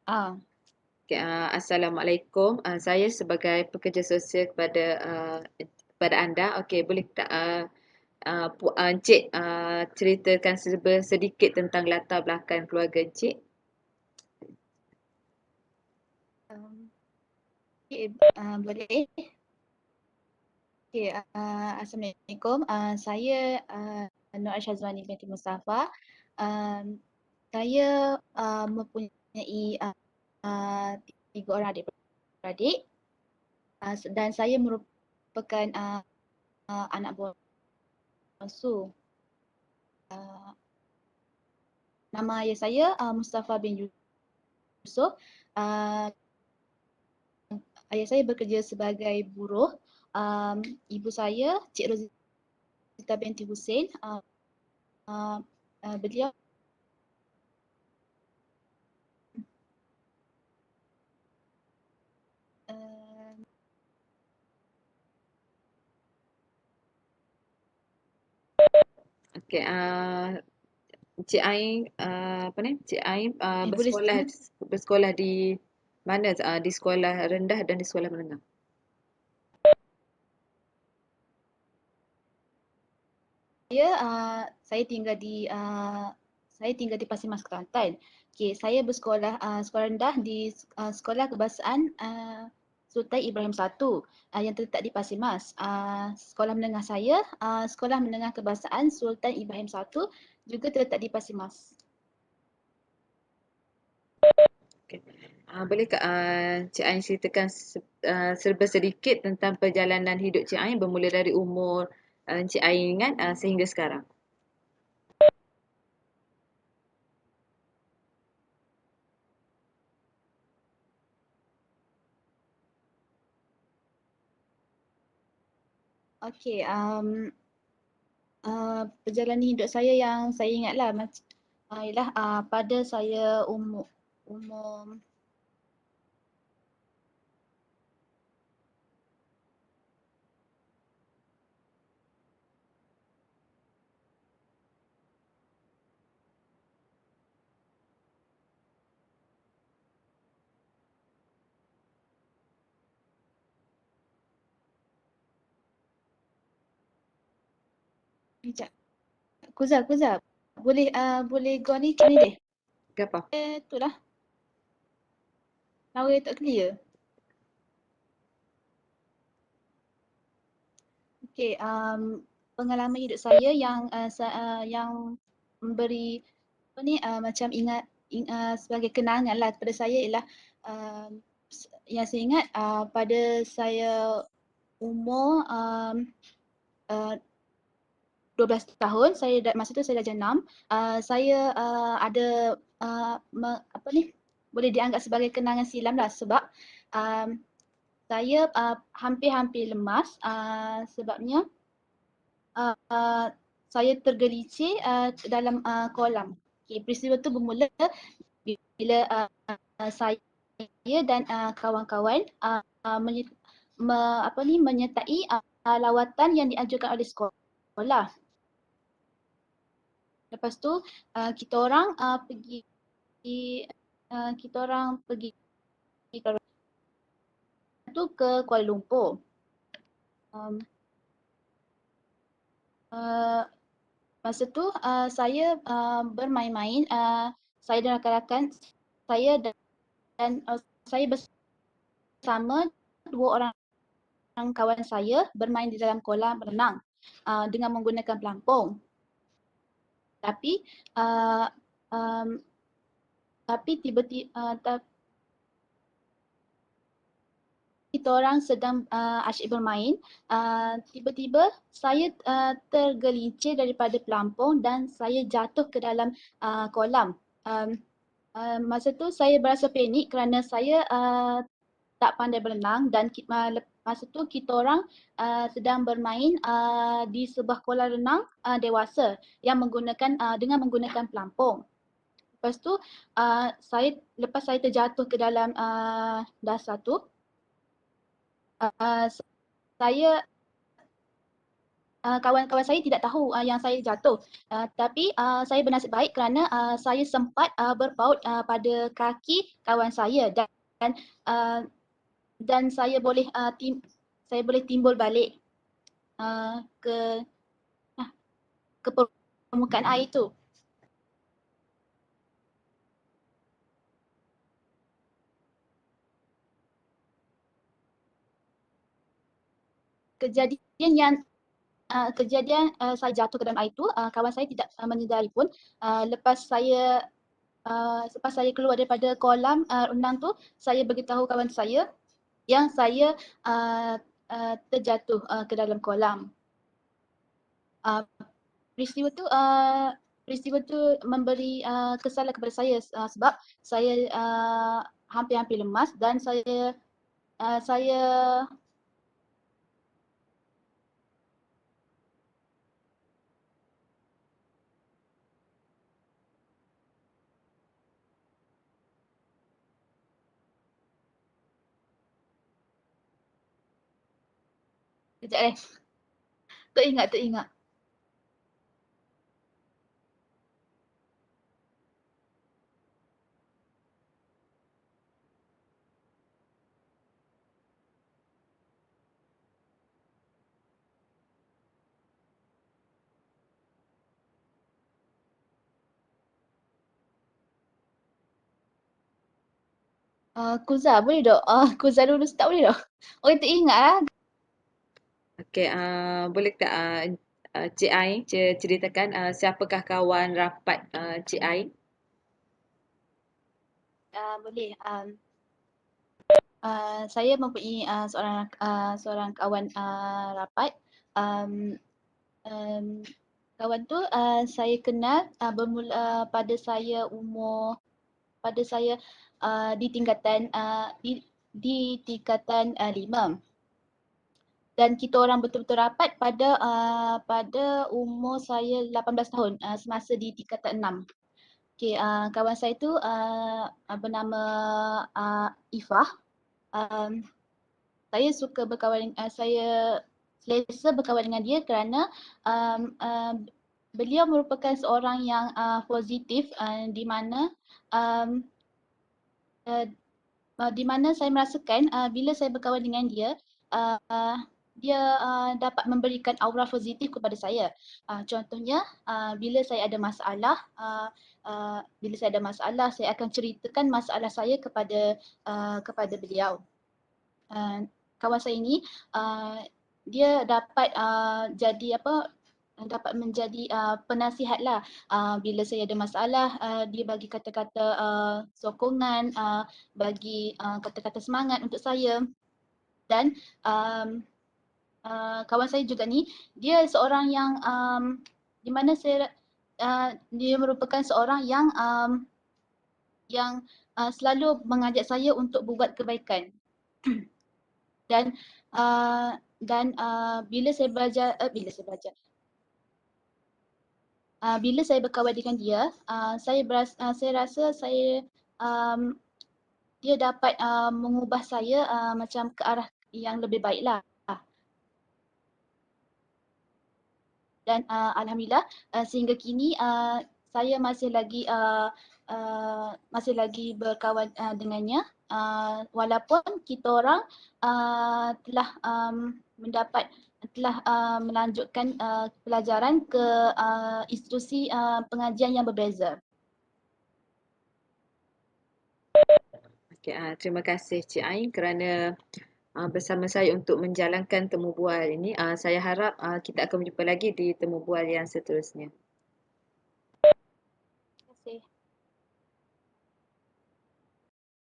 Ah, Okay, Assalamualaikum. Saya sebagai pekerja sosial kepada anda. Okey, boleh tak Encik ceritakan sedikit tentang latar belakang keluarga Encik? um, okay, boleh. Okay, Assalamualaikum. Saya Nur Syazwani binti Mustafa. Um, saya mempunyai uh, 3 orang adik-beradik dan saya merupakan anak bongsu. Uh, Nama ayah saya Mustafa bin Yusof. Uh, Ayah saya bekerja sebagai buruh. Ibu saya Cik Rozita binti Hussein. Uh, Beliau uh, Okey, Encik Ain apa ni? Encik Ain boleh bersekolah di mana? Di sekolah rendah dan di sekolah menengah. saya saya tinggal di Pasir Mas Kelantan. Okay, saya bersekolah sekolah rendah di Sekolah Kebangsaan Sultan Ibrahim I yang terletak di Pasir Mas. Sekolah menengah saya Sekolah Menengah Kebangsaan Sultan Ibrahim I juga terletak di Pasir Mas. Okey. Bolehkah Cik Ain ceritakan serba sedikit tentang perjalanan hidup Cik Ain bermula dari umur Cik Ain ingat sehingga sekarang? Okay, perjalanan hidup saya yang saya ingatlah ialah pada saya umur sekejap. Kuzal, boleh kau ni deh. Ke apa? Itulah, lawa tak clear. Okay, pengalaman hidup saya yang memberi apa ni macam sebagai kenangan lah kepada saya ialah yang saya ingat pada saya umur 12 tahun, masa tu saya dah jenam. Saya ada apa ni boleh dianggap sebagai kenangan silam lah sebab um, saya hampir-hampir lemas sebabnya uh, saya tergelincir dalam kolam. Okay, peristiwa tu bermula bila saya dan kawan-kawan menyertai lawatan yang dianjurkan oleh sekolah. Lepas tu kita orang pergi kita orang pergi ke Kuala Lumpur. Um, Masa tu saya bermain-main, saya dan rakan-rakan saya dan saya bersama 2 orang kawan saya bermain di dalam kolam renang dengan menggunakan pelampung. Tapi uh, um, tiba-tiba kita orang sedang asyik bermain, tiba-tiba saya tergelincir daripada pelampung dan saya jatuh ke dalam kolam. Masa tu saya berasa panik kerana saya tak pandai berenang dan masa tu kita orang sedang bermain di sebuah kolam renang dewasa yang dengan menggunakan pelampung. Lepas tu lepas saya terjatuh ke dalam dasar tu, uh, saya kawan-kawan saya tidak tahu yang saya jatuh. Tapi saya bernasib baik kerana saya sempat berpaut pada kaki kawan saya uh, dan saya boleh timbul balik ke ke permukaan air itu. Kejadian yang saya jatuh ke dalam air itu, kawan saya tidak menyedari pun. Lepas saya keluar daripada kolam renang tu, saya beritahu kawan saya yang saya terjatuh ke dalam kolam. Uh, peristiwa tu uh, peristiwa tu memberi kesan kepada saya sebab saya hampir-hampir lemas dan saya kejap teringat. Kuza boleh tak? Kuza dulu start boleh tak? Orang teringat lah. Okey, boleh tak Cik Ai ceritakan siapakah kawan rapat Cik Ai? Boleh. Saya mempunyai seorang kawan rapat. Um, um, Kawan tu saya kenal bermula pada saya di tingkatan 5, dan kita orang betul-betul rapat pada umur saya 18 tahun semasa di tingkatan 6. Okey, kawan saya tu bernama Ifah. Um, saya suka berkawan saya selesa berkawan dengan dia kerana beliau merupakan seorang yang positif di mana um, uh, di mana saya merasakan bila saya berkawan dengan dia, dia dapat memberikan aura positif kepada saya. Contohnya bila saya ada masalah, saya akan ceritakan masalah saya kepada beliau. Kawan saya ini dia dapat menjadi penasihat lah. Bila saya ada masalah, dia bagi kata-kata sokongan, bagi kata-kata semangat untuk saya. Dan kawan saya juga ni, dia seorang yang di mana dia merupakan seorang yang selalu mengajak saya untuk berbuat kebaikan. Dan bila saya berkawan dengan dia, saya rasa dia dapat mengubah saya macam ke arah yang lebih baiklah. Dan alhamdulillah sehingga kini saya masih lagi berkawan dengannya, walaupun kita orang telah melanjutkan pelajaran ke institusi pengajian yang berbeza. Okey, terima kasih Cik Ai kerana bersama saya untuk menjalankan temu bual ini. Saya harap kita akan berjumpa lagi di temu bual yang seterusnya. Terima kasih.